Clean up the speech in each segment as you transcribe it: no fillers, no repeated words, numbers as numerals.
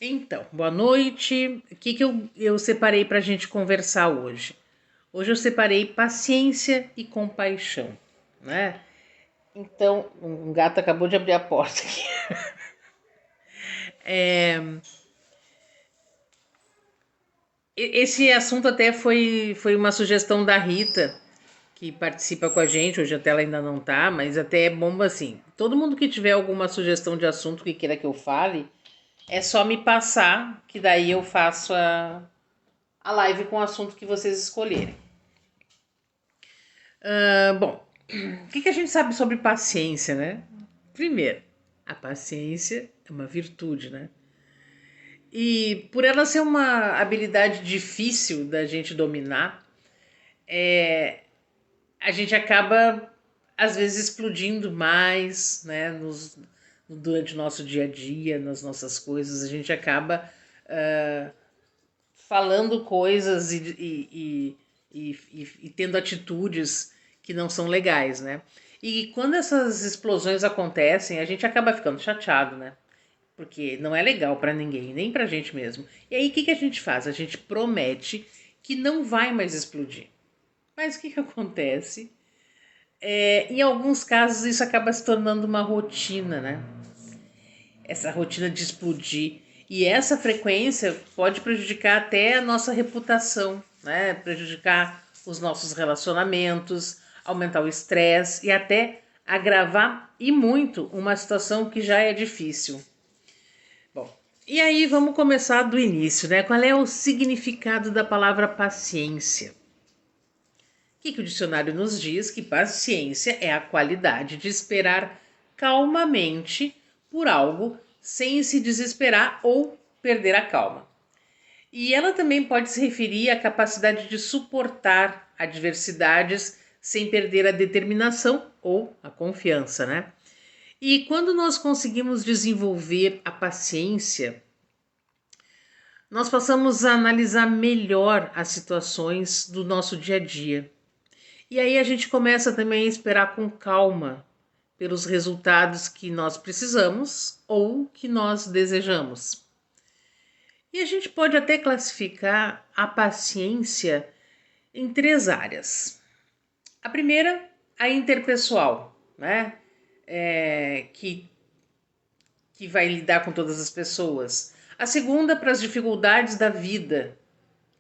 Então, boa noite. O que eu separei para a gente conversar hoje? Hoje eu separei paciência e compaixão, né? Então, um gato acabou de abrir a porta aqui. Esse assunto até foi uma sugestão da Rita, que participa com a gente. Hoje até ela ainda não tá, mas até é bom assim. Todo mundo que tiver alguma sugestão de assunto que queira que eu fale, é só me passar, que daí eu faço a live com o assunto que vocês escolherem. Bom, o que a gente sabe sobre paciência, né? Primeiro, a paciência é uma virtude, né? E por ela ser uma habilidade difícil da gente dominar, a gente acaba às vezes explodindo mais, né? Durante o nosso dia a dia, nas nossas coisas, a gente acaba falando coisas e tendo atitudes que não são legais, né? E quando essas explosões acontecem, a gente acaba ficando chateado, né? Porque não é legal para ninguém, nem pra gente mesmo. E aí o que a gente faz? A gente promete que não vai mais explodir. Mas o que acontece? Em alguns casos isso acaba se tornando uma rotina, né? Essa rotina de explodir. E essa frequência pode prejudicar até a nossa reputação, né? Prejudicar os nossos relacionamentos, aumentar o estresse e até agravar e muito uma situação que já é difícil. Bom, e aí vamos começar do início, né? Qual é o significado da palavra paciência? O que o dicionário nos diz? Que paciência é a qualidade de esperar calmamente por algo sem se desesperar ou perder a calma. E ela também pode se referir à capacidade de suportar adversidades sem perder a determinação ou a confiança, né? E quando nós conseguimos desenvolver a paciência, nós passamos a analisar melhor as situações do nosso dia a dia. E aí a gente começa também a esperar com calma pelos resultados que nós precisamos ou que nós desejamos. E a gente pode até classificar a paciência em três áreas. A primeira, a interpessoal, né? Que vai lidar com todas as pessoas. A segunda, para as dificuldades da vida,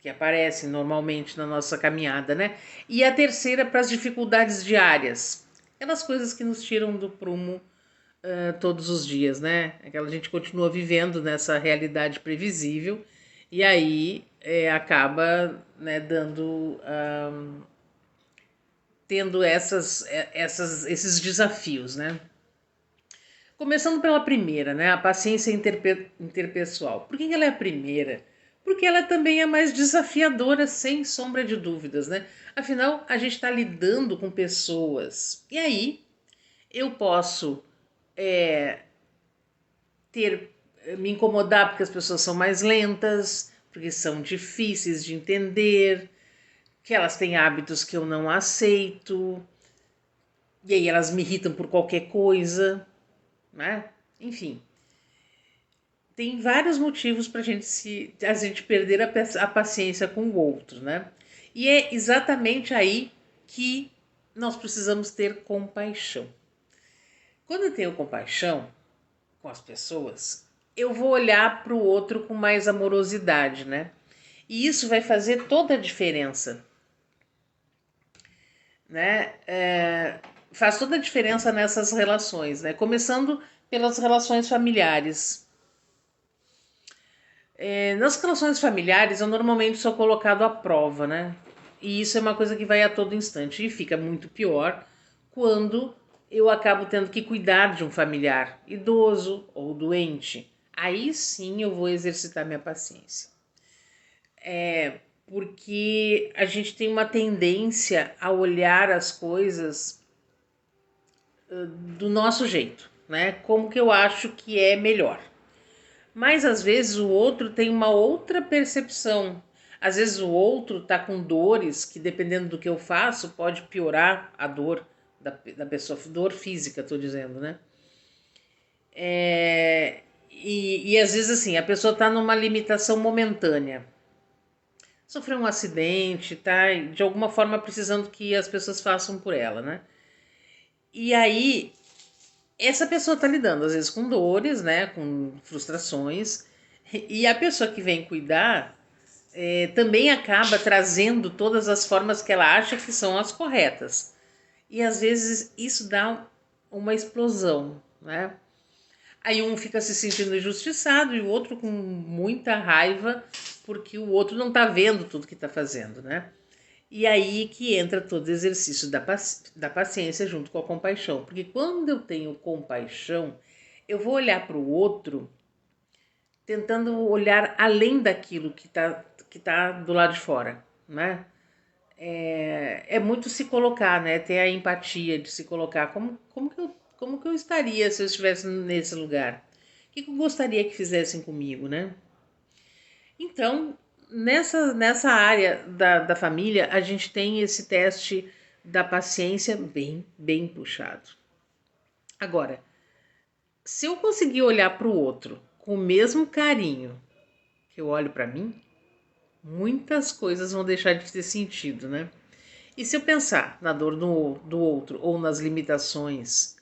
que aparecem normalmente na nossa caminhada, né? E a terceira, para as dificuldades diárias, aquelas coisas que nos tiram do prumo todos os dias, né? Aquela gente continua vivendo nessa realidade previsível e aí acaba, né, dando, tendo esses desafios, né? Começando pela primeira, né? A paciência interpessoal. Por que ela é a primeira? Porque ela também é mais desafiadora, sem sombra de dúvidas, né? Afinal, a gente está lidando com pessoas. E aí, eu posso me incomodar porque as pessoas são mais lentas, porque são difíceis de entender, que elas têm hábitos que eu não aceito, e aí elas me irritam por qualquer coisa, né? Enfim, tem vários motivos para a gente perder a paciência com o outro, né? E é exatamente aí que nós precisamos ter compaixão. Quando eu tenho compaixão com as pessoas, eu vou olhar para o outro com mais amorosidade, né? E isso vai fazer toda a diferença, né? Faz toda a diferença nessas relações, né? Começando pelas relações familiares. Nas relações familiares, eu normalmente sou colocado à prova, né? E isso é uma coisa que vai a todo instante. E fica muito pior quando eu acabo tendo que cuidar de um familiar idoso ou doente. Aí sim eu vou exercitar minha paciência. Porque a gente tem uma tendência a olhar as coisas do nosso jeito, né? Como que eu acho que é melhor. Mas às vezes o outro tem uma outra percepção. Às vezes o outro tá com dores que, dependendo do que eu faço, pode piorar a dor da pessoa, dor física, tô dizendo, né? E às vezes assim, a pessoa está numa limitação momentânea. Sofreu um acidente, tá de alguma forma precisando que as pessoas façam por ela, né? E aí, essa pessoa tá lidando às vezes com dores, né? Com frustrações. E a pessoa que vem cuidar também acaba trazendo todas as formas que ela acha que são as corretas. E às vezes isso dá uma explosão, né? Aí um fica se sentindo injustiçado e o outro com muita raiva porque o outro não tá vendo tudo que tá fazendo, né? E aí que entra todo o exercício da paciência junto com a compaixão. Porque quando eu tenho compaixão, eu vou olhar para o outro tentando olhar além daquilo que tá do lado de fora, né? É muito se colocar, né? Ter a empatia de se colocar. Como que eu estaria se eu estivesse nesse lugar? O que eu gostaria que fizessem comigo, né? Então, nessa área da família, a gente tem esse teste da paciência bem puxado. Agora, se eu conseguir olhar para o outro com o mesmo carinho que eu olho para mim, muitas coisas vão deixar de ter sentido, né? E se eu pensar na dor do outro ou nas limitações,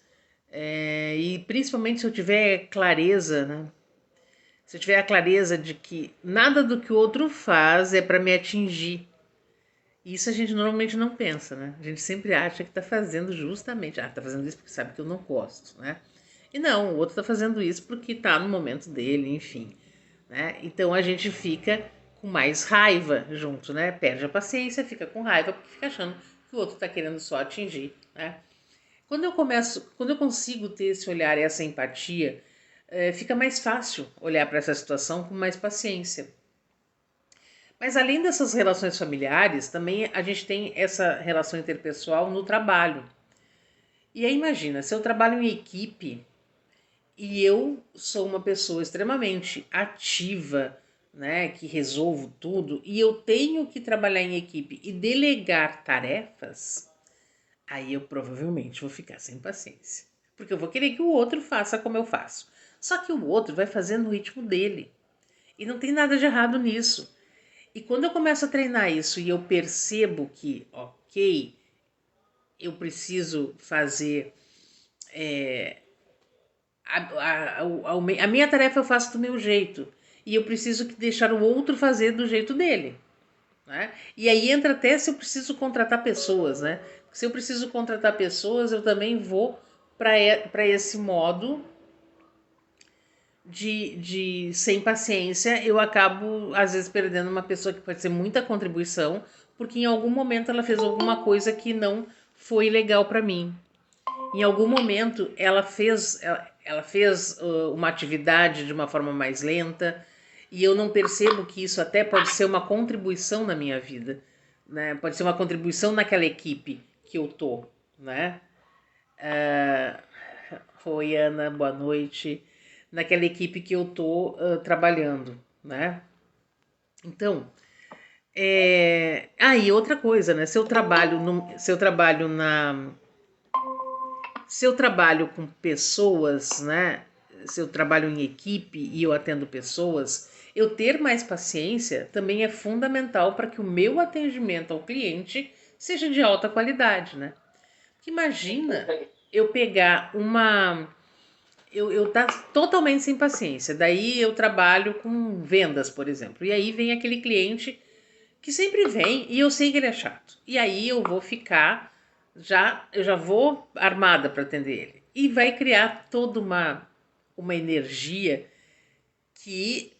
e principalmente se eu tiver clareza, né? Se eu tiver a clareza de que nada do que o outro faz é para me atingir. Isso a gente normalmente não pensa, né? A gente sempre acha que está fazendo justamente, está fazendo isso porque sabe que eu não gosto, né? E não, o outro está fazendo isso porque está no momento dele, enfim, né? Então a gente fica com mais raiva junto, né? Perde a paciência, fica com raiva porque fica achando que o outro está querendo só atingir, né? Quando eu consigo ter esse olhar e essa empatia, fica mais fácil olhar para essa situação com mais paciência. Mas além dessas relações familiares, também a gente tem essa relação interpessoal no trabalho. E aí imagina, se eu trabalho em equipe e eu sou uma pessoa extremamente ativa, né, que resolvo tudo, e eu tenho que trabalhar em equipe e delegar tarefas, aí eu provavelmente vou ficar sem paciência. Porque eu vou querer que o outro faça como eu faço. Só que o outro vai fazer no ritmo dele. E não tem nada de errado nisso. E quando eu começo a treinar isso e eu percebo que, ok, eu preciso fazer. A minha tarefa eu faço do meu jeito. E eu preciso deixar o outro fazer do jeito dele. Né? E aí entra até se eu preciso contratar pessoas, né? Se eu preciso contratar pessoas, eu também vou para esse modo de sem paciência, eu acabo às vezes perdendo uma pessoa que pode ser muita contribuição, porque em algum momento ela fez alguma coisa que não foi legal para mim. Em algum momento ela fez uma atividade de uma forma mais lenta e eu não percebo que isso até pode ser uma contribuição na minha vida, né? Pode ser uma contribuição naquela equipe que eu tô, né? Oi, Ana, boa noite. Naquela equipe que eu tô trabalhando, né? Então, aí outra coisa, né? Se eu trabalho com pessoas, né? Se eu trabalho em equipe e eu atendo pessoas, eu ter mais paciência também é fundamental para que o meu atendimento ao cliente seja de alta qualidade, né? Porque imagina eu pegar eu tá totalmente sem paciência. Daí eu trabalho com vendas, por exemplo. E aí vem aquele cliente que sempre vem e eu sei que ele é chato. E aí eu vou ficar eu já vou armada para atender ele. E vai criar toda uma energia que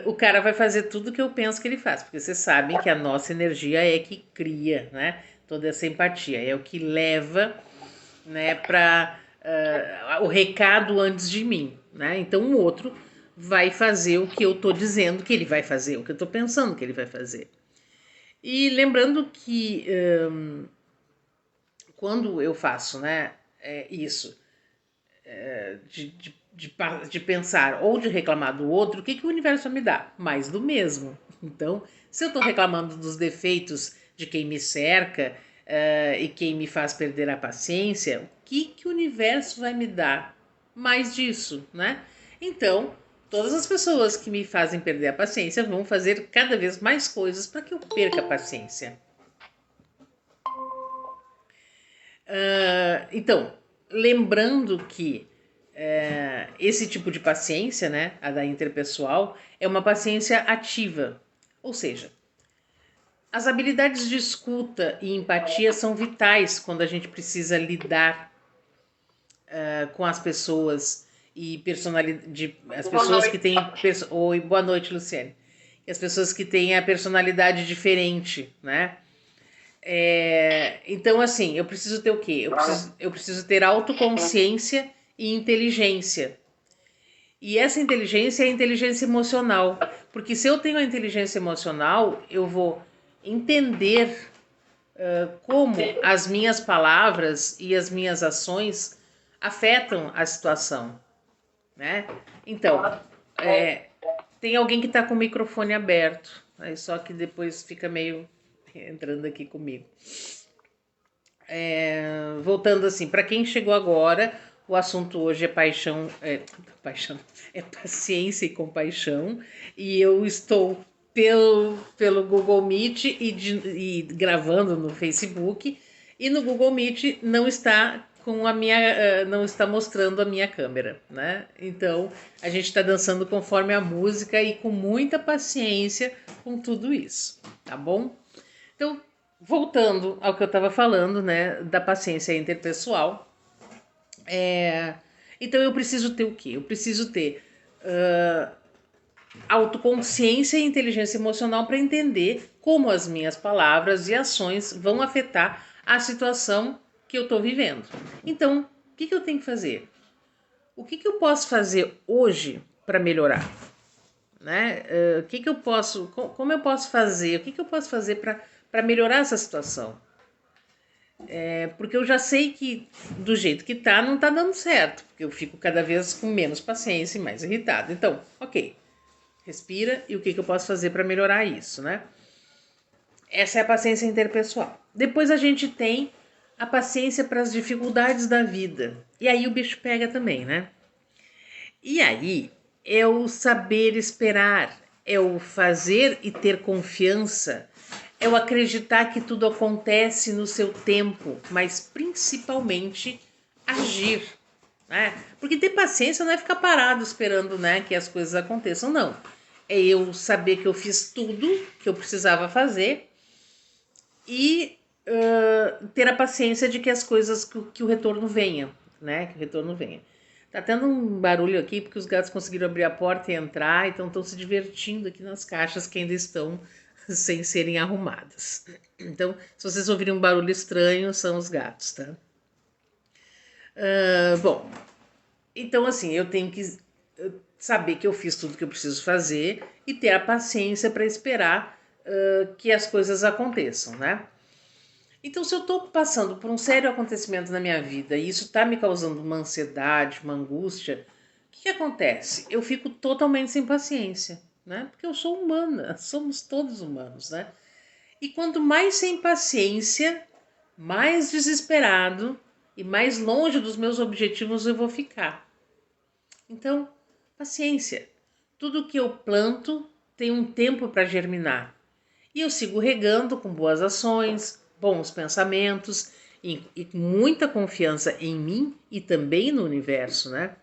o cara vai fazer tudo que eu penso que ele faz. Porque vocês sabem que a nossa energia é que cria, né? Toda essa empatia. É o que leva, né, para o recado antes de mim, né? Então o outro vai fazer o que eu tô dizendo que ele vai fazer, o que eu tô pensando que ele vai fazer. E lembrando que quando eu faço, né, isso, de pensar ou de reclamar do outro, o que, que o universo me dá? Mais do mesmo. Então, se eu estou reclamando dos defeitos de quem me cerca e quem me faz perder a paciência, o que, que o universo vai me dar? Mais disso, né? Então, todas as pessoas que me fazem perder a paciência vão fazer cada vez mais coisas para que eu perca a paciência. Então, lembrando que esse tipo de paciência, né, a da interpessoal, é uma paciência ativa. Ou seja, as habilidades de escuta e empatia são vitais quando a gente precisa lidar com as pessoas e personalidade, as pessoas que têm oi, boa noite, Luciane. E as pessoas que têm a personalidade diferente, né? Então, assim, eu preciso ter o quê? Eu preciso ter autoconsciência e inteligência. E essa inteligência é a inteligência emocional. Porque se eu tenho a inteligência emocional, eu vou entender como as minhas palavras e as minhas ações afetam a situação, né? Então, tem alguém que está com o microfone aberto, aí só que depois fica meio entrando aqui comigo. Voltando assim, para quem chegou agora, o assunto hoje é paixão, é paciência e compaixão, e eu estou pelo Google Meet e gravando no Facebook, e no Google Meet não está com a minha, não está mostrando a minha câmera, né? Então a gente está dançando conforme a música e com muita paciência com tudo isso, tá bom? Então, voltando ao que eu estava falando, né, da paciência interpessoal, então eu preciso ter o quê? Eu preciso ter autoconsciência e inteligência emocional para entender como as minhas palavras e ações vão afetar a situação que eu estou vivendo. Então, o que eu tenho que fazer? O que eu posso fazer hoje para melhorar? Né? O que eu posso, como eu posso fazer? O que eu posso fazer para melhorar essa situação? Porque eu já sei que do jeito que tá, não tá dando certo, porque eu fico cada vez com menos paciência e mais irritado. Então, ok, respira e o que eu posso fazer para melhorar isso, né? Essa é a paciência interpessoal. Depois a gente tem a paciência para as dificuldades da vida. E aí o bicho pega também, né? E aí é o saber esperar, é o fazer e ter confiança, é o acreditar que tudo acontece no seu tempo, mas principalmente agir, né? Porque ter paciência não é ficar parado esperando, né, que as coisas aconteçam, não. É eu saber que eu fiz tudo que eu precisava fazer e ter a paciência de que as coisas, que o retorno venha, né? Que o retorno venha. Tá tendo um barulho aqui porque os gatos conseguiram abrir a porta e entrar, então estão se divertindo aqui nas caixas que ainda estão sem serem arrumadas. Então, se vocês ouvirem um barulho estranho, são os gatos, tá? Bom, então assim, eu tenho que saber que eu fiz tudo que eu preciso fazer e ter a paciência para esperar que as coisas aconteçam, né? Então, se eu estou passando por um sério acontecimento na minha vida e isso está me causando uma ansiedade, uma angústia, o que acontece? Eu fico totalmente sem paciência, né? Porque eu sou humana, somos todos humanos, né? E quanto mais sem paciência, mais desesperado e mais longe dos meus objetivos eu vou ficar. Então, paciência. Tudo que eu planto tem um tempo para germinar. E eu sigo regando com boas ações, bons pensamentos e com muita confiança em mim e também no universo, né?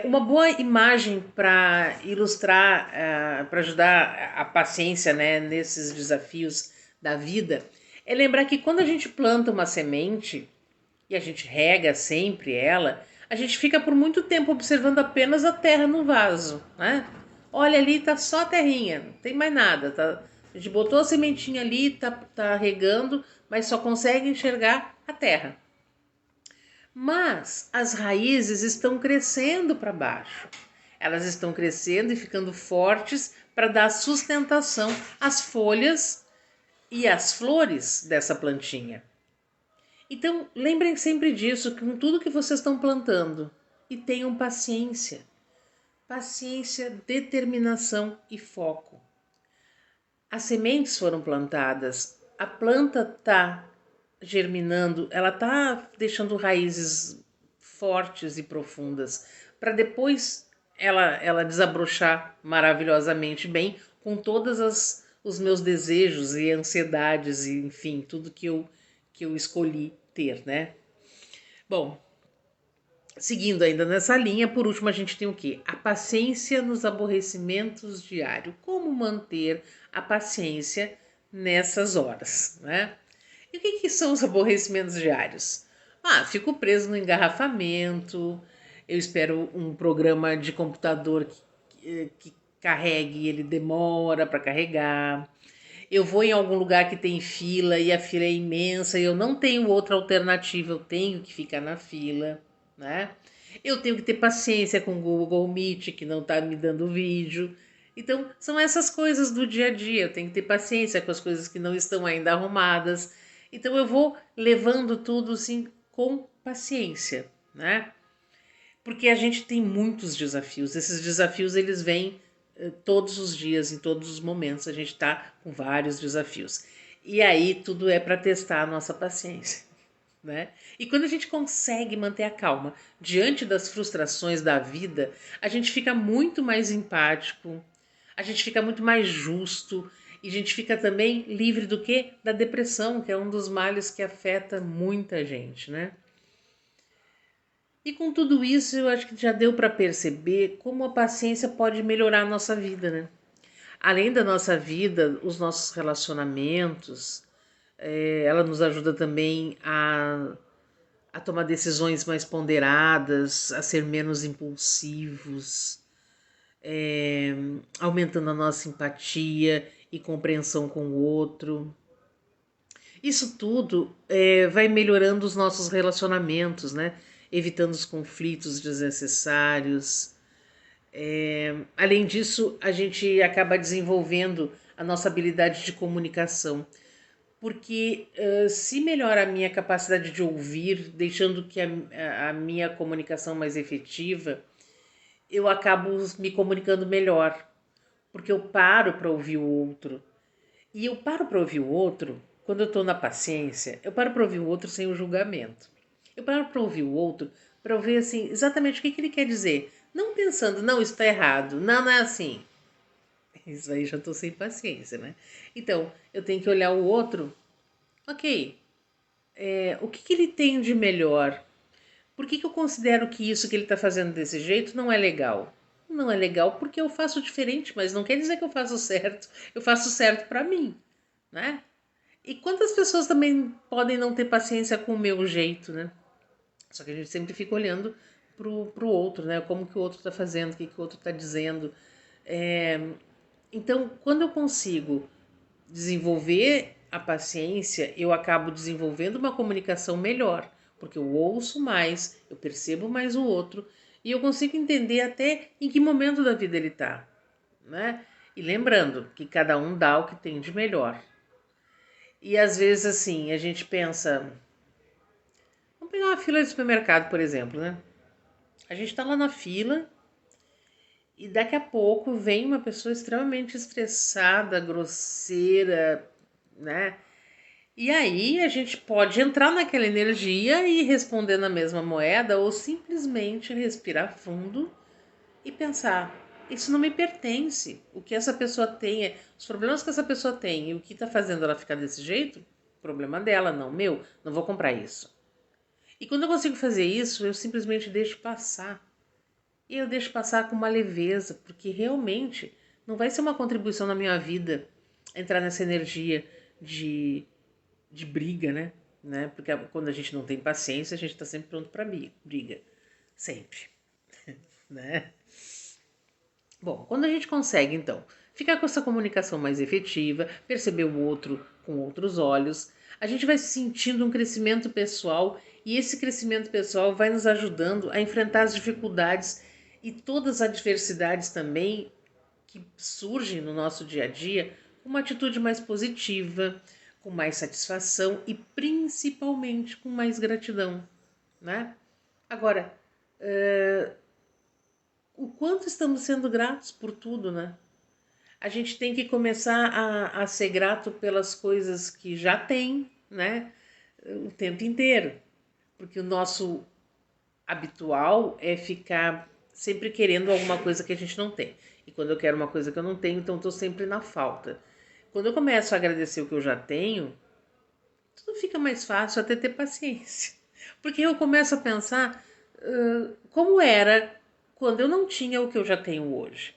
Uma boa imagem para ilustrar, para ajudar a paciência, né, nesses desafios da vida, é lembrar que quando a gente planta uma semente e a gente rega sempre ela, a gente fica por muito tempo observando apenas a terra no vaso, né? Olha ali, tá só a terrinha, não tem mais nada, tá? A gente botou a sementinha ali, tá regando, mas só consegue enxergar a terra. Mas as raízes estão crescendo para baixo. Elas estão crescendo e ficando fortes para dar sustentação às folhas e às flores dessa plantinha. Então, lembrem sempre disso, com tudo que vocês estão plantando. E tenham paciência. Paciência, determinação e foco. As sementes foram plantadas, a planta está germinando, ela está deixando raízes fortes e profundas para depois ela desabrochar maravilhosamente bem com todas os meus desejos e ansiedades e enfim, tudo que eu escolhi ter, né? Bom, seguindo ainda nessa linha, por último a gente tem o quê? A paciência nos aborrecimentos diários. Como manter a paciência nessas horas, né? E o que são os aborrecimentos diários? Ah, fico preso no engarrafamento, eu espero um programa de computador que carregue e ele demora para carregar. Eu vou em algum lugar que tem fila e a fila é imensa e eu não tenho outra alternativa, eu tenho que ficar na fila, né? Eu tenho que ter paciência com o Google Meet que não está me dando vídeo. Então, são essas coisas do dia a dia. Eu tenho que ter paciência com as coisas que não estão ainda arrumadas. Então, eu vou levando tudo assim com paciência, né? Porque a gente tem muitos desafios. Esses desafios eles vêm todos os dias, em todos os momentos. A gente está com vários desafios. E aí tudo é para testar a nossa paciência. Né? E quando a gente consegue manter a calma diante das frustrações da vida, a gente fica muito mais empático, a gente fica muito mais justo e a gente fica também livre do que? Da depressão, que é um dos males que afeta muita gente, né? E com tudo isso, eu acho que já deu para perceber como a paciência pode melhorar a nossa vida, né? Além da nossa vida, os nossos relacionamentos, ela nos ajuda também a tomar decisões mais ponderadas, a ser menos impulsivos, aumentando a nossa empatia e compreensão com o outro. Isso tudo vai melhorando os nossos relacionamentos, né? Evitando os conflitos desnecessários. Além disso, a gente acaba desenvolvendo a nossa habilidade de comunicação. Porque se melhora a minha capacidade de ouvir, deixando que a minha comunicação mais efetiva, eu acabo me comunicando melhor. Porque eu paro para ouvir o outro. E eu paro para ouvir o outro, quando eu estou na paciência, eu paro para ouvir o outro sem o julgamento. Eu paro para ouvir o outro para ouvir assim, exatamente o que ele quer dizer. Não pensando, não, isso está errado. Não, não é assim. Isso aí já estou sem paciência, né? Então, eu tenho que olhar o outro. Ok, o que ele tem de melhor? Por que eu considero que isso que ele está fazendo desse jeito não é legal? Não é legal porque eu faço diferente, mas não quer dizer que eu faço certo. Eu faço certo para mim, né? E quantas pessoas também podem não ter paciência com o meu jeito, né? Só que a gente sempre fica olhando pro outro, né? Como que o outro está fazendo, o que o outro está dizendo. É, então, quando eu consigo desenvolver a paciência, eu acabo desenvolvendo uma comunicação melhor, porque eu ouço mais, eu percebo mais o outro e eu consigo entender até em que momento da vida ele está, né? E lembrando que cada um dá o que tem de melhor. E às vezes assim, a gente pensa, vamos pegar uma fila de supermercado, por exemplo, né? A gente está lá na fila e daqui a pouco vem uma pessoa extremamente estressada, grosseira, né? E aí a gente pode entrar naquela energia e responder na mesma moeda ou simplesmente respirar fundo e pensar: isso não me pertence. O que essa pessoa tem, os problemas que essa pessoa tem e o que está fazendo ela ficar desse jeito, problema dela, não meu. Não vou comprar isso. E quando eu consigo fazer isso, eu simplesmente deixo passar. E eu deixo passar com uma leveza, porque realmente não vai ser uma contribuição na minha vida entrar nessa energia de briga, né? Porque quando a gente não tem paciência, a gente está sempre pronto para briga. Sempre. Né? Bom, quando a gente consegue, então, ficar com essa comunicação mais efetiva, perceber o outro com outros olhos, a gente vai sentindo um crescimento pessoal e esse crescimento pessoal vai nos ajudando a enfrentar as dificuldades e todas as adversidades também que surgem no nosso dia a dia com uma atitude mais positiva, com mais satisfação e principalmente com mais gratidão, né? Agora, o quanto estamos sendo gratos por tudo, né? A gente tem que começar a ser grato pelas coisas que já tem, né? O tempo inteiro. Porque o nosso habitual é ficar sempre querendo alguma coisa que a gente não tem. E quando eu quero uma coisa que eu não tenho, então estou sempre na falta. Quando eu começo a agradecer o que eu já tenho, tudo fica mais fácil, até ter paciência. Porque eu começo a pensar como era quando eu não tinha o que eu já tenho hoje.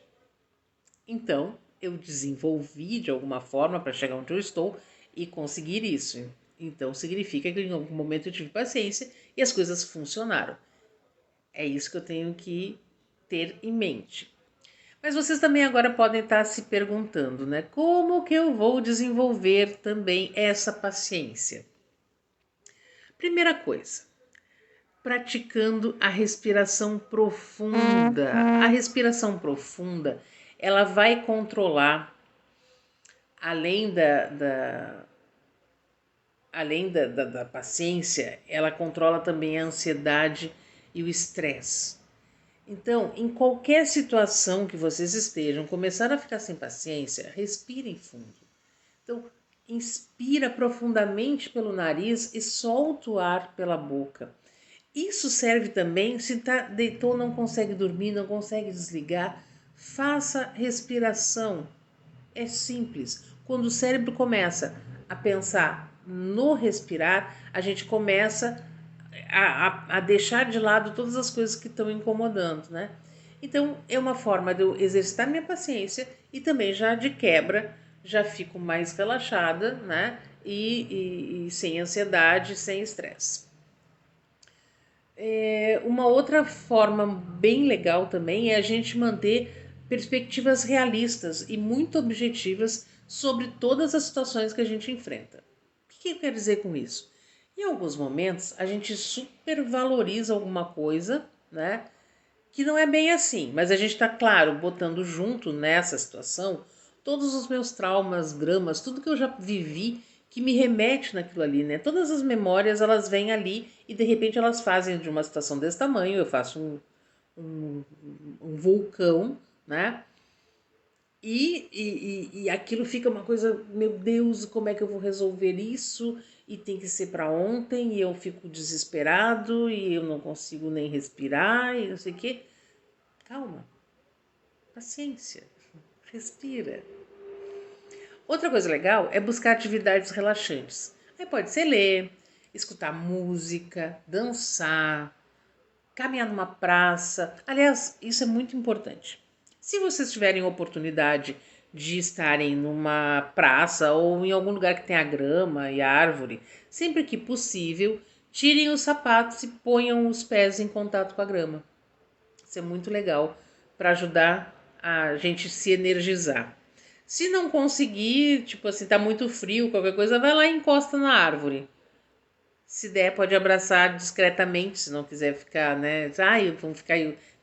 Então, eu desenvolvi de alguma forma para chegar onde eu estou e conseguir isso. Então, significa que em algum momento eu tive paciência e as coisas funcionaram. É isso que eu tenho que ter em mente. Mas vocês também agora podem estar se perguntando, né? Como que eu vou desenvolver também essa paciência? Primeira coisa, praticando a respiração profunda. A respiração profunda, ela vai controlar, além da paciência, ela controla também a ansiedade e o estresse. Então, em qualquer situação que vocês estejam, começar a ficar sem paciência, respirem fundo. Então, inspira profundamente pelo nariz e solta o ar pela boca. Isso serve também se deitou, não consegue dormir, não consegue desligar, faça respiração. É simples. Quando o cérebro começa a pensar no respirar, a gente começa a deixar de lado todas as coisas que estão incomodando, né? Então é uma forma de eu exercitar minha paciência e também já de quebra já fico mais relaxada, né? E sem ansiedade, sem estresse. Uma outra forma bem legal também é a gente manter perspectivas realistas e muito objetivas sobre todas as situações que a gente enfrenta. O que eu quero dizer com isso? Em alguns momentos a gente supervaloriza alguma coisa, né? Que não é bem assim, mas a gente está, claro, botando junto nessa situação todos os meus traumas, dramas, tudo que eu já vivi que me remete naquilo ali, né? Todas as memórias, elas vêm ali e de repente elas fazem de uma situação desse tamanho, eu faço um vulcão, né? E aquilo fica uma coisa, meu Deus, como é que eu vou resolver isso? E tem que ser para ontem, e eu fico desesperado, e eu não consigo nem respirar, e não sei o quê. Calma, paciência, respira. Outra coisa legal é buscar atividades relaxantes. Aí pode ser ler, escutar música, dançar, caminhar numa praça. Aliás, isso é muito importante. Se vocês tiverem oportunidade de estarem numa praça ou em algum lugar que tenha grama e árvore, sempre que possível, tirem os sapatos e ponham os pés em contato com a grama. Isso é muito legal para ajudar a gente se energizar. Se não conseguir, tipo assim, tá muito frio, qualquer coisa, vai lá e encosta na árvore. Se der, pode abraçar discretamente, se não quiser ficar, né? Ai, vão ficar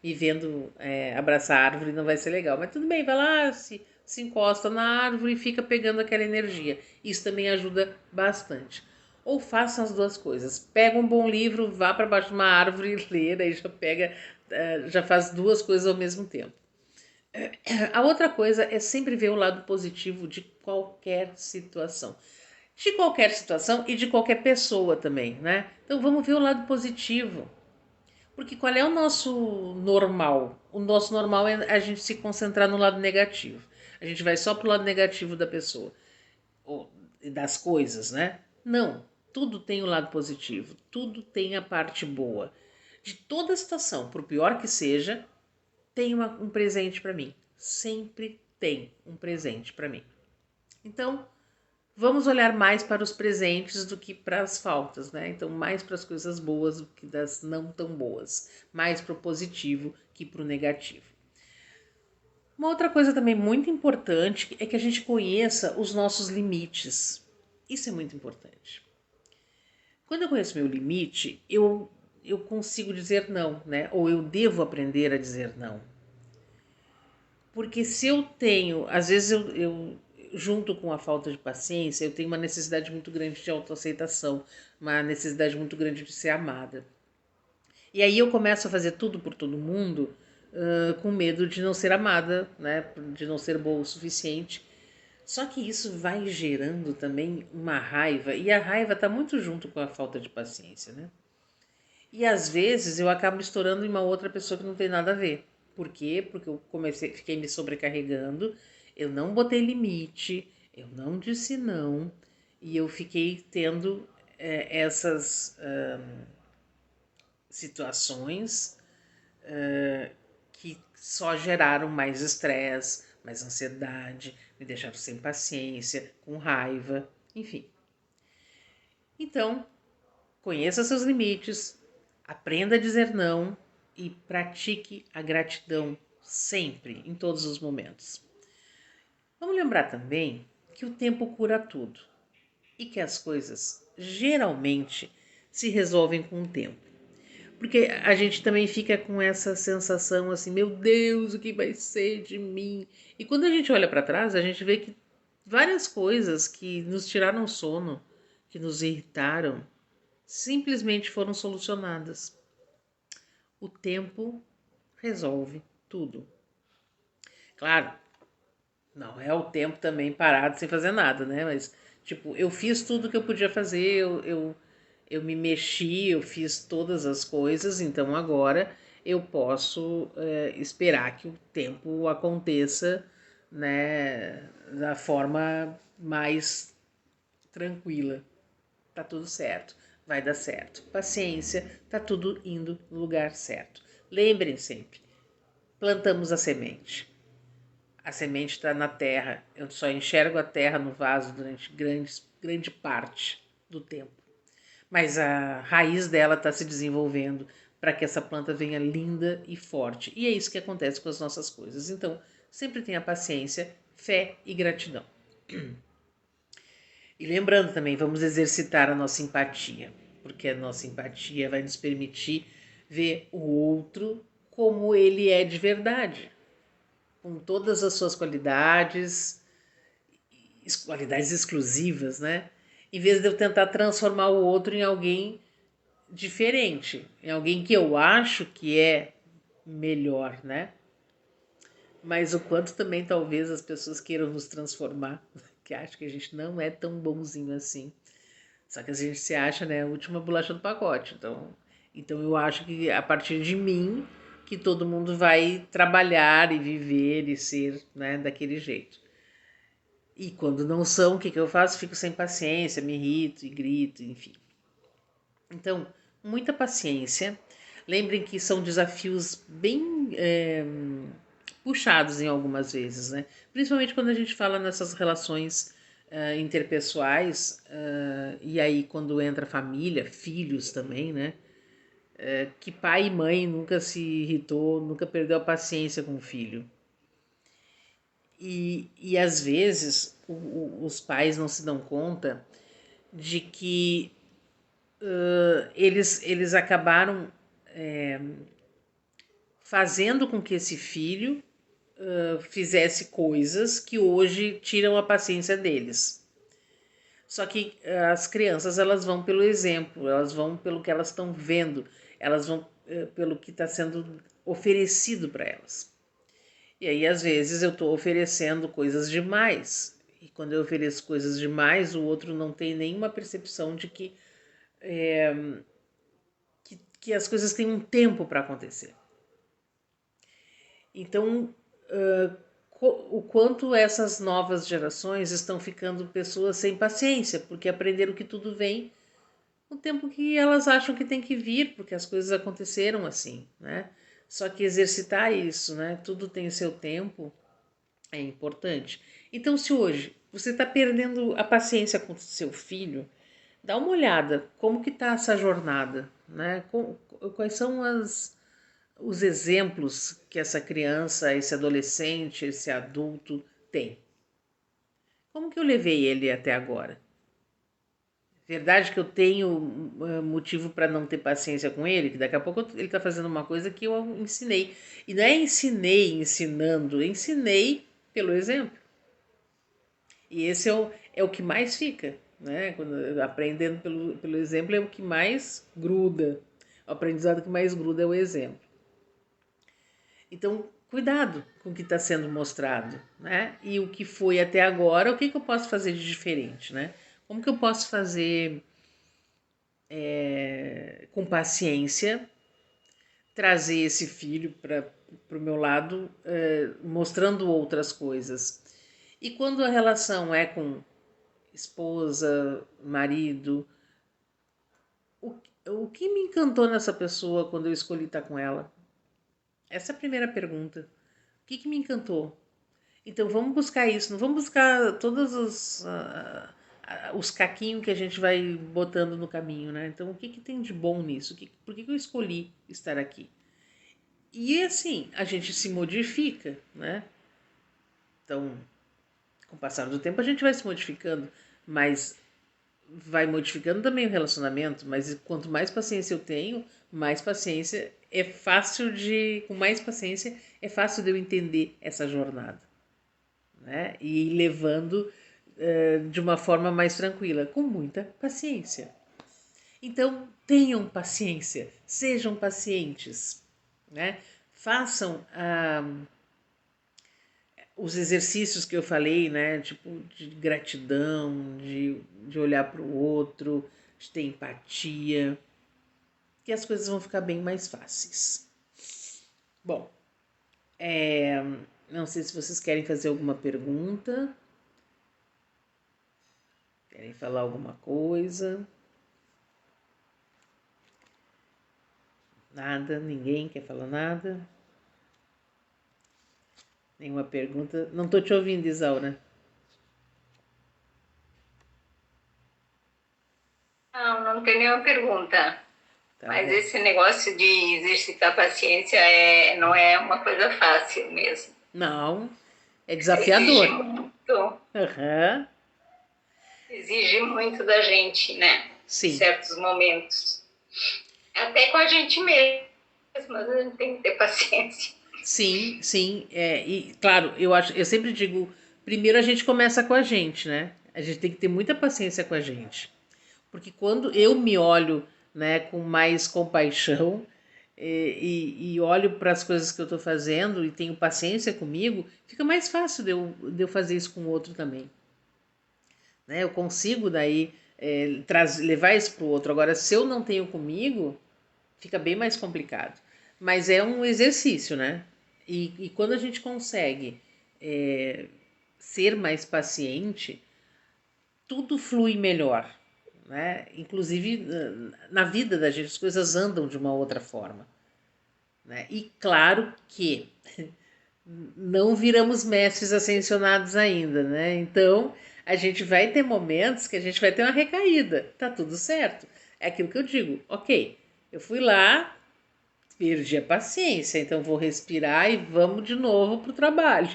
me vendo abraçar a árvore, não vai ser legal. Mas tudo bem, vai lá, se encosta na árvore e fica pegando aquela energia. Isso também ajuda bastante. Ou façam as duas coisas. Pega um bom livro, vá para baixo de uma árvore e lê, daí já pega, já faz duas coisas ao mesmo tempo. A outra coisa é sempre ver o lado positivo de qualquer situação. De qualquer situação e de qualquer pessoa também, né? Então vamos ver o lado positivo. Porque qual é o nosso normal? O nosso normal é a gente se concentrar no lado negativo. A gente vai só pro lado negativo da pessoa, ou das coisas, né? Não. Tudo tem o lado positivo. Tudo tem a parte boa. De toda situação, por pior que seja, tem um presente para mim. Sempre tem um presente para mim. Então, vamos olhar mais para os presentes do que para as faltas, né? Então, mais para as coisas boas do que das não tão boas. Mais para o positivo que para o negativo. Uma outra coisa também muito importante é que a gente conheça os nossos limites. Isso é muito importante. Quando eu conheço meu limite, eu consigo dizer não, né? Ou eu devo aprender a dizer não. Porque se eu tenho, às vezes eu junto com a falta de paciência, eu tenho uma necessidade muito grande de autoaceitação, uma necessidade muito grande de ser amada. E aí eu começo a fazer tudo por todo mundo com medo de não ser amada, né? De não ser boa o suficiente. Só que isso vai gerando também uma raiva, e a raiva está muito junto com a falta de paciência, né? E às vezes eu acabo estourando em uma outra pessoa que não tem nada a ver. Por quê? Porque eu fiquei me sobrecarregando, eu não botei limite, eu não disse não, e eu fiquei tendo essas situações que só geraram mais estresse, mais ansiedade, me deixaram sem paciência, com raiva, enfim. Então, conheça seus limites, aprenda a dizer não e pratique a gratidão sempre, em todos os momentos. Vamos lembrar também que o tempo cura tudo e que as coisas geralmente se resolvem com o tempo. Porque a gente também fica com essa sensação assim, meu Deus, o que vai ser de mim? E quando a gente olha para trás, a gente vê que várias coisas que nos tiraram o sono, que nos irritaram, simplesmente foram solucionadas. O tempo resolve tudo. Claro, não é o tempo também parado sem fazer nada, né? Mas, tipo, eu fiz tudo que eu podia fazer, eu me mexi, eu fiz todas as coisas, então agora eu posso esperar que o tempo aconteça, né, da forma mais tranquila. Tá tudo certo, vai dar certo. Paciência, tá tudo indo no lugar certo. Lembrem sempre, plantamos a semente. A semente está na terra. Eu só enxergo a terra no vaso durante grande parte do tempo. Mas a raiz dela está se desenvolvendo para que essa planta venha linda e forte. E é isso que acontece com as nossas coisas. Então, sempre tenha paciência, fé e gratidão. E lembrando também, vamos exercitar a nossa empatia, porque a nossa empatia vai nos permitir ver o outro como ele é de verdade, com todas as suas qualidades exclusivas, né? Em vez de eu tentar transformar o outro em alguém diferente, em alguém que eu acho que é melhor, né? Mas o quanto também talvez as pessoas queiram nos transformar, que acham que a gente não é tão bonzinho assim. Só que a gente se acha, né, a última bolacha do pacote. Então eu acho que a partir de mim que todo mundo vai trabalhar e viver e ser, né, daquele jeito. E quando não são, o que eu faço? Fico sem paciência, me irrito e grito, enfim. Então, muita paciência. Lembrem que são desafios bem puxados em algumas vezes, né? Principalmente quando a gente fala nessas relações interpessoais, e aí quando entra família, filhos também, né? Que pai e mãe nunca se irritou, nunca perdeu a paciência com o filho. E às vezes os pais não se dão conta de que eles acabaram fazendo com que esse filho fizesse coisas que hoje tiram a paciência deles. Só que as crianças elas vão pelo exemplo, elas vão pelo que elas estão vendo, elas vão pelo que está sendo oferecido para elas. E aí às vezes eu estou oferecendo coisas demais. E quando eu ofereço coisas demais, o outro não tem nenhuma percepção de que as coisas têm um tempo para acontecer. Então, o quanto essas novas gerações estão ficando pessoas sem paciência, porque aprenderam que tudo vem no tempo que elas acham que tem que vir, porque as coisas aconteceram assim, né? Só que exercitar isso, né? Tudo tem o seu tempo, é importante. Então, se hoje você está perdendo a paciência com o seu filho, dá uma olhada como que está essa jornada, né? Quais são os exemplos que essa criança, esse adolescente, esse adulto tem. Como que eu levei ele até agora? Verdade que eu tenho motivo para não ter paciência com ele, que daqui a pouco ele está fazendo uma coisa que eu ensinei. E não é ensinei ensinando, ensinei pelo exemplo. E esse é o que mais fica, né? Quando, aprendendo pelo exemplo é o que mais gruda. O aprendizado que mais gruda é o exemplo. Então, cuidado com o que está sendo mostrado, né? E o que foi até agora, o que eu posso fazer de diferente, né? Como que eu posso fazer com paciência, trazer esse filho para o meu lado, mostrando outras coisas. E quando a relação é com esposa, marido, o, o que me encantou nessa pessoa quando eu escolhi estar com ela? Essa é a primeira pergunta. O que me encantou? Então vamos buscar isso, não vamos buscar todos os caquinhos que a gente vai botando no caminho, né? Então o que tem de bom nisso? Por que eu escolhi estar aqui? E assim, a gente se modifica, né? Então, com o passar do tempo a gente vai se modificando, mas vai modificando também o relacionamento, mas quanto mais paciência eu tenho, mais paciência é fácil de, com mais paciência é fácil de eu entender essa jornada, né? E ir levando de uma forma mais tranquila, com muita paciência. Então, tenham paciência, sejam pacientes, né? Façam os exercícios que eu falei, né? Tipo, de gratidão, de olhar para o outro, de ter empatia, que as coisas vão ficar bem mais fáceis. Bom, não sei se vocês querem fazer alguma pergunta, querem falar alguma coisa. Nada, ninguém quer falar nada. Nenhuma pergunta. Não estou te ouvindo, Isaura. Não tem nenhuma pergunta. Tá Mas bom. esse negócio de exercitar a paciência não é uma coisa fácil mesmo. Não, é Exige desafiador. muito, Aham. exige muito da gente, né? Em Sim, certos momentos. Até com a gente mesmo, mas a gente tem que ter paciência. sim, sim. E claro, eu sempre digo, primeiro a gente começa com a gente, né? A gente tem que ter muita paciência com a gente. Porque quando eu me olho, né, com mais compaixão e olho para as coisas que eu estou fazendo e tenho paciência comigo, fica mais fácil de eu fazer isso com o outro também. Né? Eu consigo daí levar isso para o outro. Agora, se eu não tenho comigo, fica bem mais complicado. Mas é um exercício, né? E quando a gente consegue ser mais paciente, tudo flui melhor. Né? Inclusive na vida da gente, as coisas andam de uma outra forma. Né? E claro que não viramos mestres ascensionados ainda, né? Então a gente vai ter momentos que a gente vai ter uma recaída, tá tudo certo. É aquilo que eu digo, ok, eu fui lá, perdi a paciência, então vou respirar e vamos de novo pro trabalho.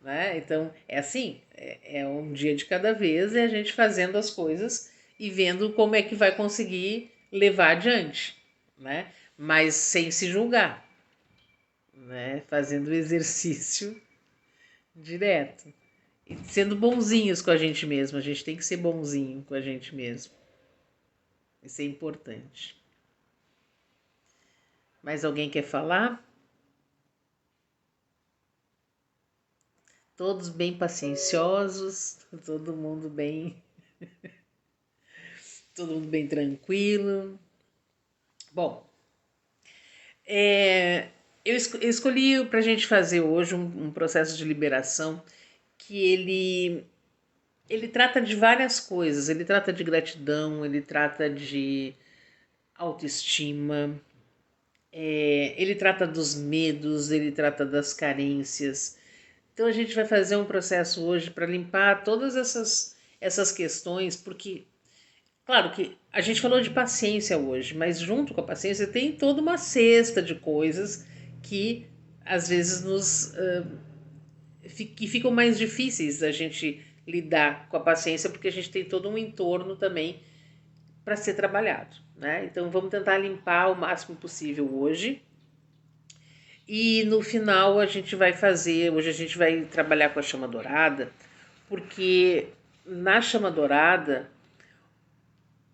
Né? Então é assim, é um dia de cada vez e a gente fazendo as coisas e vendo como é que vai conseguir levar adiante, né? Mas sem se julgar, né? Fazendo o exercício direto. E sendo bonzinhos com a gente mesmo. A gente tem que ser bonzinho com a gente mesmo. Isso é importante. Mais alguém quer falar? Todos bem pacienciosos, todo mundo bem tranquilo. Bom, eu escolhi para a gente fazer hoje um processo de liberação que ele trata de várias coisas. Ele trata de gratidão, ele trata de autoestima, ele trata dos medos, ele trata das carências. Então a gente vai fazer um processo hoje para limpar todas essas questões, porque, claro que a gente falou de paciência hoje, mas junto com a paciência tem toda uma cesta de coisas que às vezes que ficam mais difíceis da gente lidar com a paciência, porque a gente tem todo um entorno também para ser trabalhado, né? Então vamos tentar limpar o máximo possível hoje. E no final a gente vai fazer, hoje a gente vai trabalhar com a chama dourada, porque na chama dourada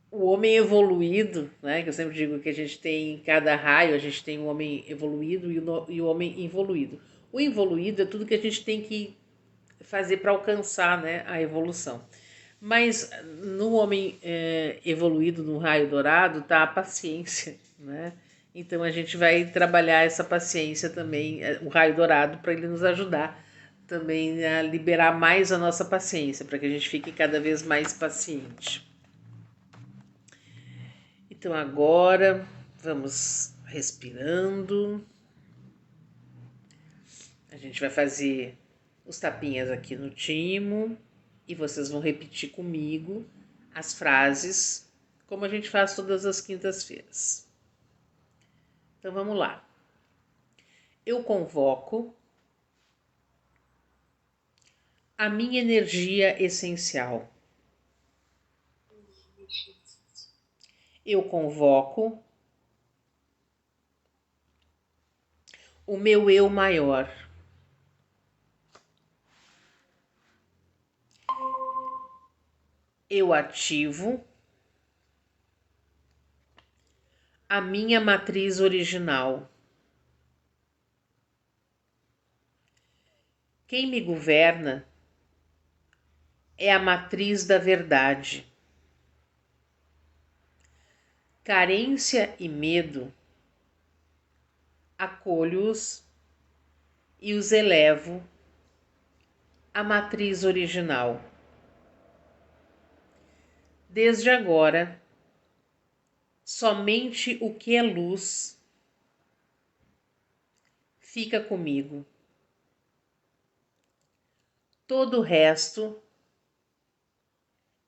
o homem evoluído, né, que eu sempre digo que a gente tem em cada raio, a gente tem o homem evoluído e o homem involuído. O involuído é tudo que a gente tem que fazer para alcançar, né, a evolução. Mas no homem evoluído, no raio dourado, tá a paciência, né? Então a gente vai trabalhar essa paciência também, o raio dourado, para ele nos ajudar também a liberar mais a nossa paciência, para que a gente fique cada vez mais paciente. Então agora vamos respirando. A gente vai fazer os tapinhas aqui no timo e vocês vão repetir comigo as frases, como a gente faz todas as quintas-feiras. Então vamos lá. Eu convoco a minha energia essencial. Eu convoco o meu eu maior. Eu ativo a minha matriz original. Quem me governa é a matriz da verdade. Carência e medo, acolho-os e os elevo à matriz original. Desde agora, somente o que é luz fica comigo. Todo o resto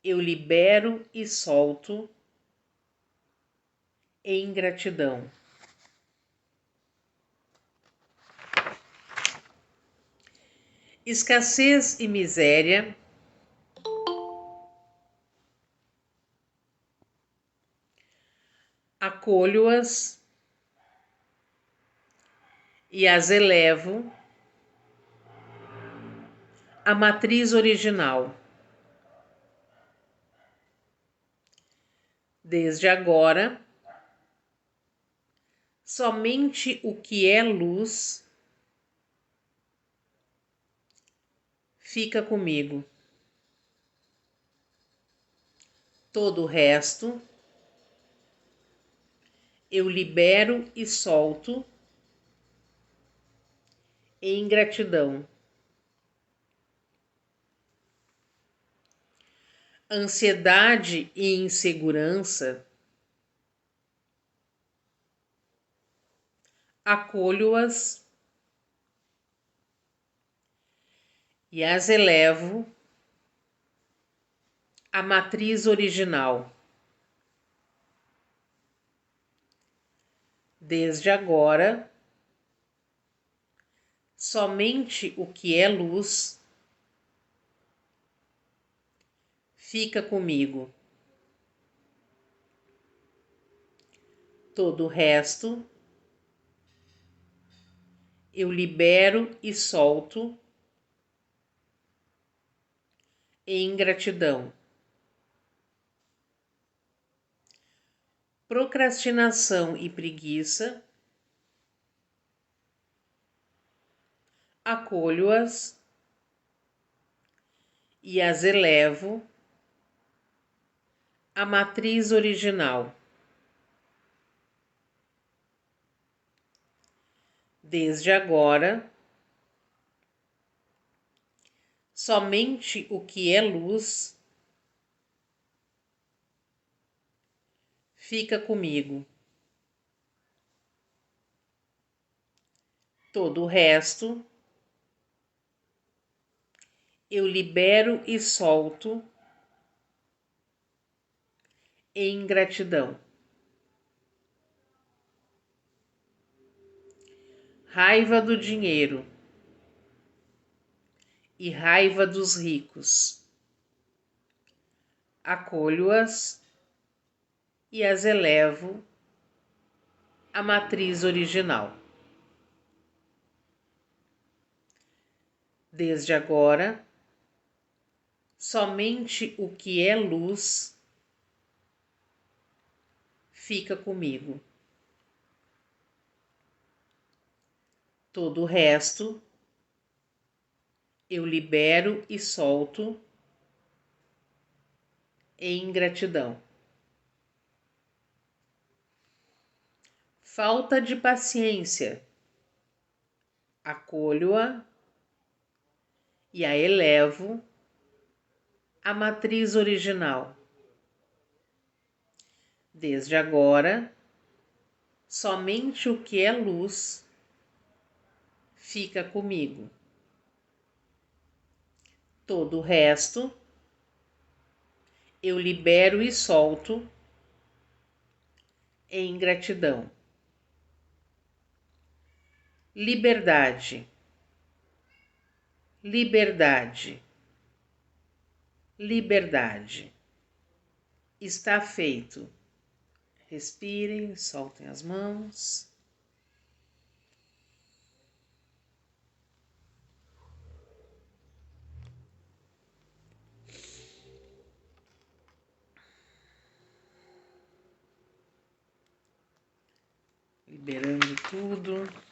eu libero e solto em gratidão. Escassez e miséria acolho-as e as elevo à matriz original. Desde agora, somente o que é luz fica comigo. Todo o resto eu libero e solto em gratidão. Ansiedade e insegurança acolho-as e as elevo à matriz original. Desde agora, somente o que é luz fica comigo. Todo o resto eu libero e solto em gratidão. Procrastinação e preguiça acolho-as e as elevo à matriz original. Desde agora, somente o que é luz fica comigo. Todo o resto eu libero e solto em gratidão. Raiva do dinheiro e raiva dos ricos. Acolho-as e as elevo à matriz original. Desde agora, somente o que é luz fica comigo. Todo o resto eu libero e solto e ingratidão. Falta de paciência. Acolho-a e a elevo à matriz original. Desde agora, somente o que é luz fica comigo. Todo o resto eu libero e solto em gratidão. Liberdade, liberdade, liberdade. Está feito. Respirem, soltem as mãos. Liberando tudo.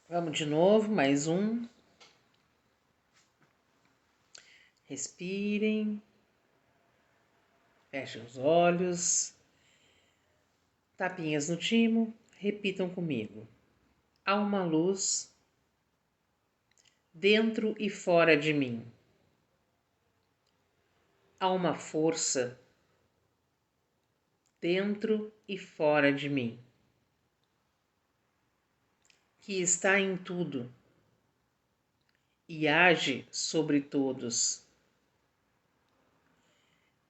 Vamos de novo, mais um. Respirem. Fechem os olhos. Tapinhas no timo. Repitam comigo. Há uma luz dentro e fora de mim. Há uma força dentro e fora de mim, que está em tudo e age sobre todos.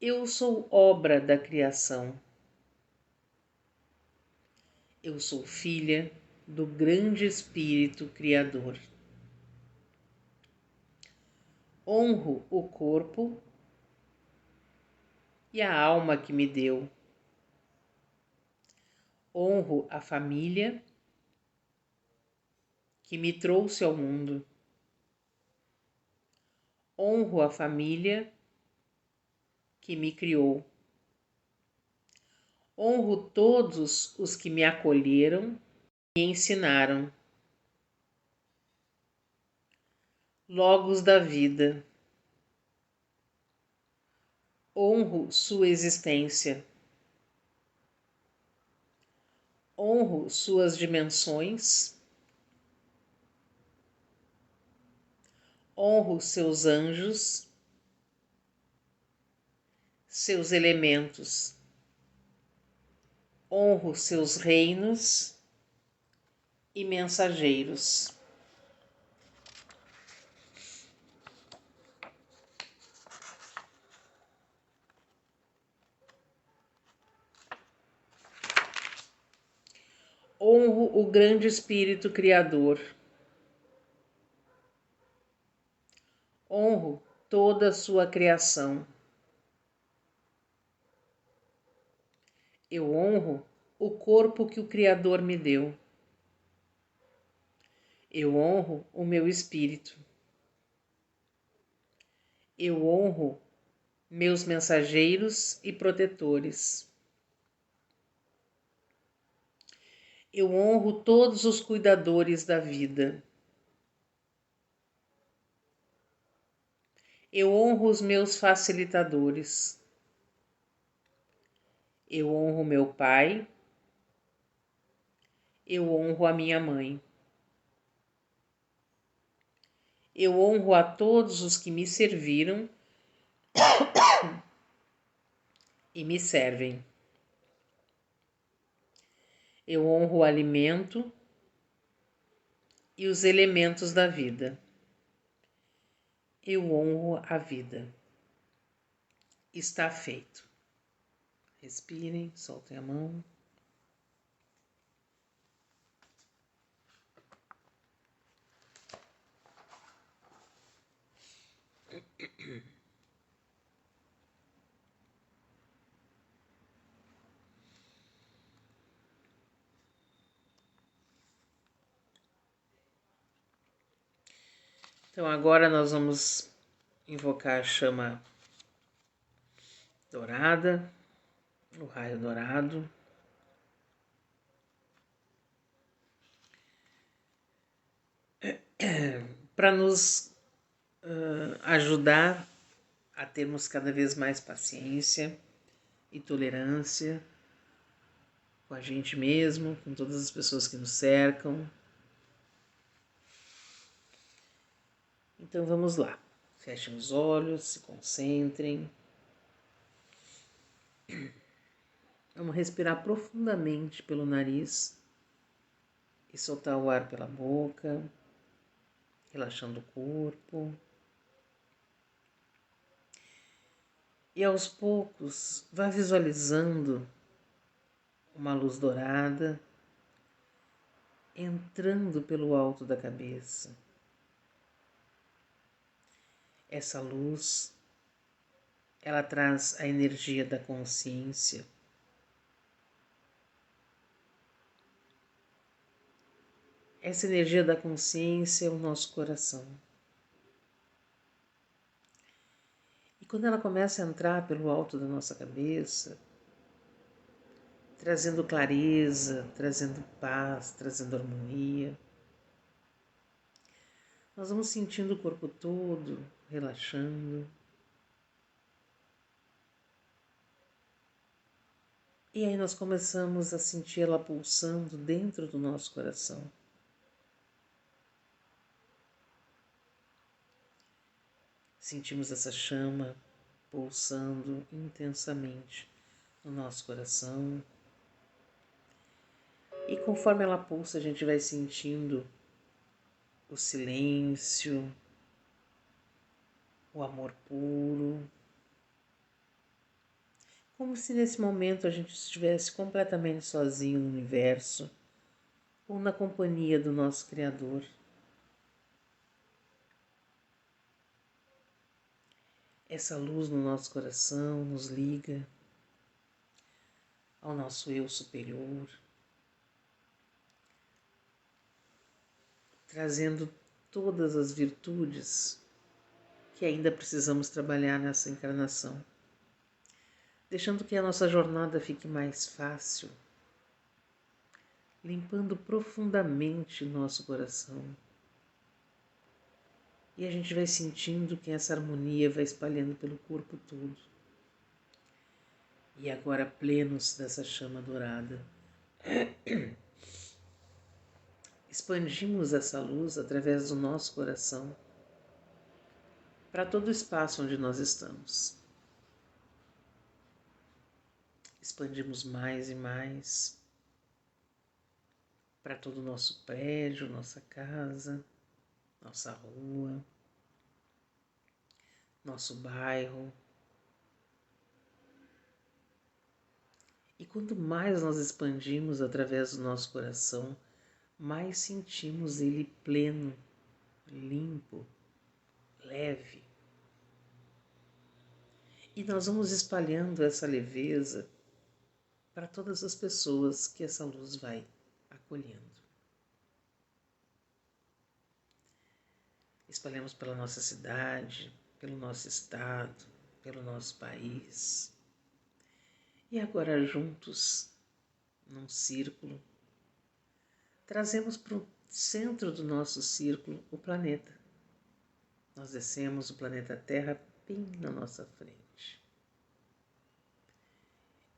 Eu sou obra da criação. Eu sou filha do grande Espírito Criador. Honro o corpo e a alma que me deu. Honro a família que me trouxe ao mundo. Honro a família que me criou. Honro todos os que me acolheram e ensinaram. Logos da vida. Honro sua existência. Honro suas dimensões. Honro seus anjos, seus elementos. Honro seus reinos e mensageiros. Honro o grande Espírito Criador. Honro toda a sua criação. Eu honro o corpo que o Criador me deu. Eu honro o meu espírito. Eu honro meus mensageiros e protetores. Eu honro todos os cuidadores da vida. Eu honro os meus facilitadores. Eu honro meu pai. Eu honro a minha mãe. Eu honro a todos os que me serviram e me servem. Eu honro o alimento e os elementos da vida. Eu honro a vida. Está feito. Respirem, soltem a mão. Então agora nós vamos invocar a chama dourada, o raio dourado. Para nos ajudar a termos cada vez mais paciência e tolerância com a gente mesmo, com todas as pessoas que nos cercam. Então vamos lá. Fechem os olhos, se concentrem. Vamos respirar profundamente pelo nariz e soltar o ar pela boca, relaxando o corpo. E aos poucos, vá visualizando uma luz dourada entrando pelo alto da cabeça. Essa luz, ela traz a energia da consciência. Essa energia da consciência é o nosso coração. E quando ela começa a entrar pelo alto da nossa cabeça, trazendo clareza, trazendo paz, trazendo harmonia, nós vamos sentindo o corpo todo relaxando. E aí nós começamos a sentir ela pulsando dentro do nosso coração. Sentimos essa chama pulsando intensamente no nosso coração. E conforme ela pulsa, a gente vai sentindo o silêncio, o amor puro. Como se nesse momento a gente estivesse completamente sozinho no universo ou na companhia do nosso Criador. Essa luz no nosso coração nos liga ao nosso eu superior, trazendo todas as virtudes que ainda precisamos trabalhar nessa encarnação, deixando que a nossa jornada fique mais fácil, limpando profundamente o nosso coração. E a gente vai sentindo que essa harmonia vai espalhando pelo corpo todo. E agora, plenos dessa chama dourada, expandimos essa luz através do nosso coração para todo o espaço onde nós estamos. Expandimos mais e mais para todo o nosso prédio, nossa casa, nossa rua, nosso bairro. E quanto mais nós expandimos através do nosso coração, mais sentimos ele pleno, limpo, leve. E nós vamos espalhando essa leveza para todas as pessoas que essa luz vai acolhendo. Espalhamos pela nossa cidade, pelo nosso estado, pelo nosso país. E agora juntos, num círculo, trazemos para o centro do nosso círculo o planeta. Nós descemos o planeta Terra bem na nossa frente.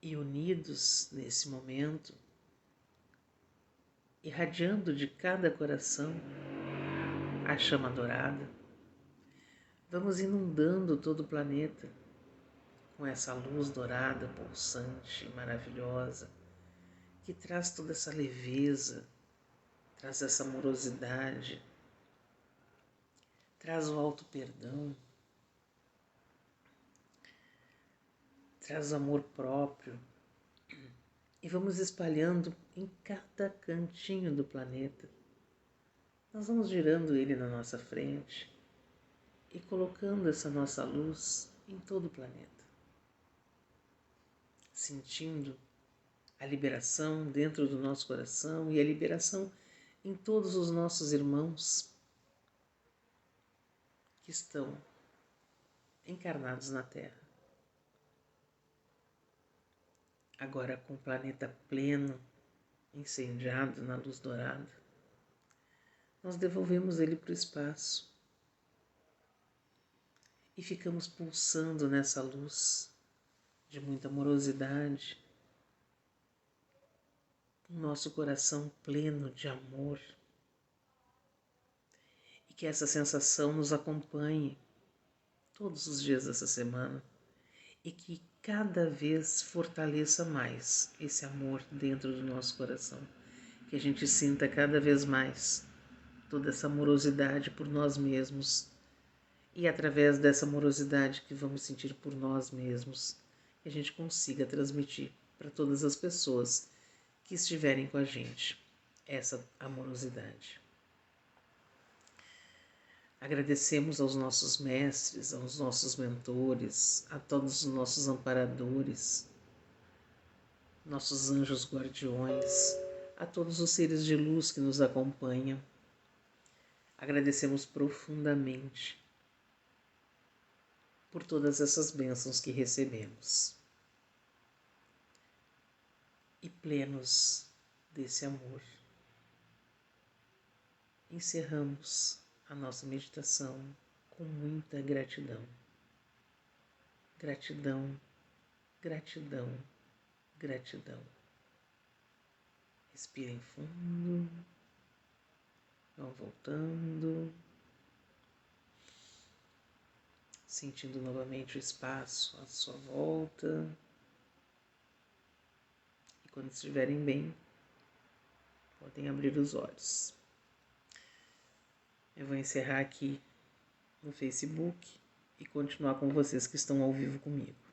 E unidos nesse momento, irradiando de cada coração a chama dourada, vamos inundando todo o planeta com essa luz dourada, pulsante, maravilhosa, que traz toda essa leveza, traz essa amorosidade, traz o alto perdão, traz o amor próprio. E vamos espalhando em cada cantinho do planeta. Nós vamos girando ele na nossa frente e colocando essa nossa luz em todo o planeta. Sentindo a liberação dentro do nosso coração e a liberação em todos os nossos irmãos. que estão encarnados na Terra. Agora com o planeta pleno, incendiado na luz dourada, nós devolvemos ele para o espaço e ficamos pulsando nessa luz de muita amorosidade, com nosso coração pleno de amor, e que essa sensação nos acompanhe todos os dias dessa semana e que cada vez fortaleça mais esse amor dentro do nosso coração, que a gente sinta cada vez mais toda essa amorosidade por nós mesmos e através dessa amorosidade que vamos sentir por nós mesmos, que a gente consiga transmitir para todas as pessoas que estiverem com a gente essa amorosidade. Agradecemos aos nossos mestres, aos nossos mentores, a todos os nossos amparadores, nossos anjos guardiões, a todos os seres de luz que nos acompanham. Agradecemos profundamente por todas essas bênçãos que recebemos. E plenos desse amor, encerramos a nossa meditação com muita gratidão. Gratidão, gratidão, gratidão. Respirem fundo, vão voltando, sentindo novamente o espaço à sua volta. E quando estiverem bem, podem abrir os olhos. Eu vou encerrar aqui no Facebook e continuar com vocês que estão ao vivo comigo.